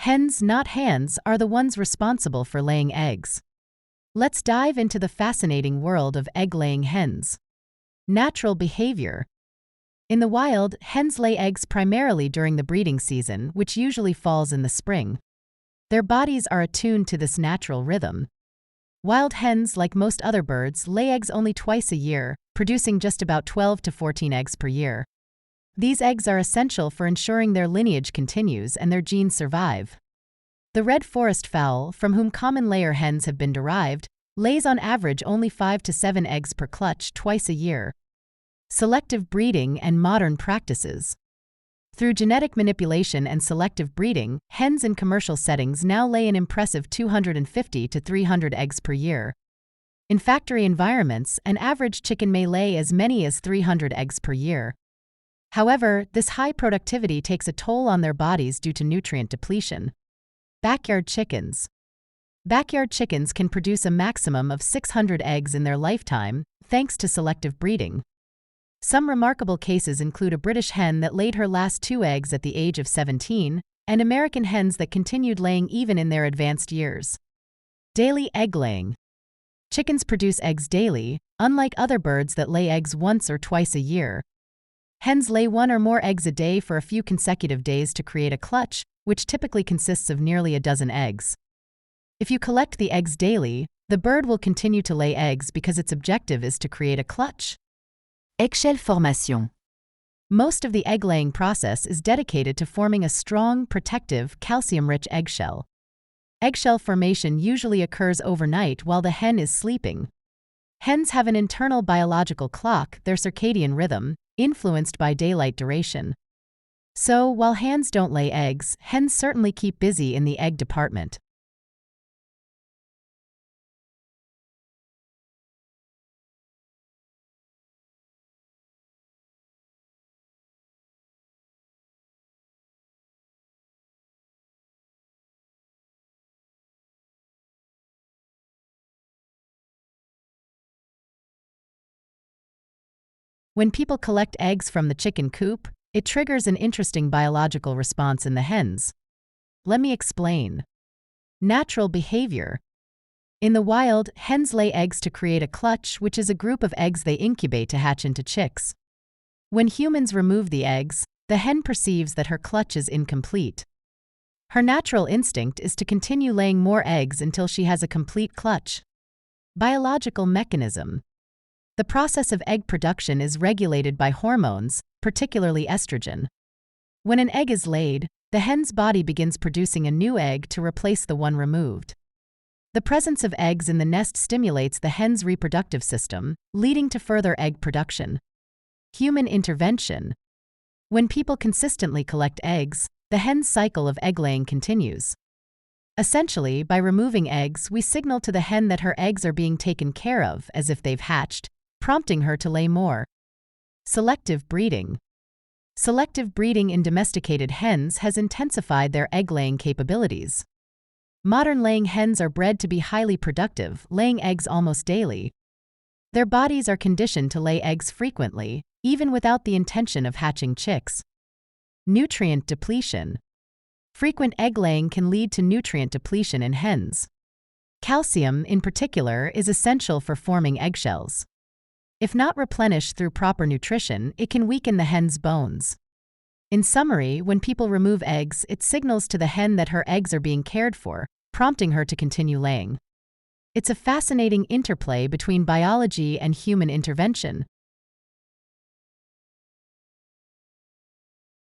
Hens, not hands, are the ones responsible for laying eggs. Let's dive into the fascinating world of egg-laying hens. Natural behavior. In the wild, hens lay eggs primarily during the breeding season, which usually falls in the spring. Their bodies are attuned to this natural rhythm. Wild hens, like most other birds, lay eggs only twice a year, producing just about 12 to 14 eggs per year. These eggs are essential for ensuring their lineage continues and their genes survive. The red forest fowl, from whom common layer hens have been derived, lays on average only 5 to 7 eggs per clutch twice a year. Selective breeding and modern practices. Through genetic manipulation and selective breeding, hens in commercial settings now lay an impressive 250 to 300 eggs per year. In factory environments, an average chicken may lay as many as 300 eggs per year. However, this high productivity takes a toll on their bodies due to nutrient depletion. Backyard chickens. Backyard chickens can produce a maximum of 600 eggs in their lifetime, thanks to selective breeding. Some remarkable cases include a British hen that laid her last 2 eggs at the age of 17, and American hens that continued laying even in their advanced years. Daily egg laying. Chickens produce eggs daily, unlike other birds that lay eggs once or twice a year. Hens lay 1 or more eggs a day for a few consecutive days to create a clutch, which typically consists of nearly a dozen eggs. If you collect the eggs daily, the bird will continue to lay eggs because its objective is to create a clutch. Eggshell formation. Most of the egg-laying process is dedicated to forming a strong, protective, calcium-rich eggshell. Eggshell formation usually occurs overnight while the hen is sleeping. Hens have an internal biological clock, their circadian rhythm, influenced by daylight duration. So, while hens don't lay eggs, hens certainly keep busy in the egg department. When people collect eggs from the chicken coop, it triggers an interesting biological response in the hens. Let me explain. Natural behavior. In the wild, hens lay eggs to create a clutch, which is a group of eggs they incubate to hatch into chicks. When humans remove the eggs, the hen perceives that her clutch is incomplete. Her natural instinct is to continue laying more eggs until she has a complete clutch. Biological mechanism. The process of egg production is regulated by hormones, particularly estrogen. When an egg is laid, the hen's body begins producing a new egg to replace the one removed. The presence of eggs in the nest stimulates the hen's reproductive system, leading to further egg production. Human intervention. When people consistently collect eggs, the hen's cycle of egg-laying continues. Essentially, by removing eggs, we signal to the hen that her eggs are being taken care of as if they've hatched, prompting her to lay more. Selective breeding. Selective breeding in domesticated hens has intensified their egg-laying capabilities. Modern laying hens are bred to be highly productive, laying eggs almost daily. Their bodies are conditioned to lay eggs frequently, even without the intention of hatching chicks. Nutrient depletion. Frequent egg-laying can lead to nutrient depletion in hens. Calcium, in particular, is essential for forming eggshells. If not replenished through proper nutrition, it can weaken the hen's bones. In summary, when people remove eggs, it signals to the hen that her eggs are being cared for, prompting her to continue laying. It's a fascinating interplay between biology and human intervention,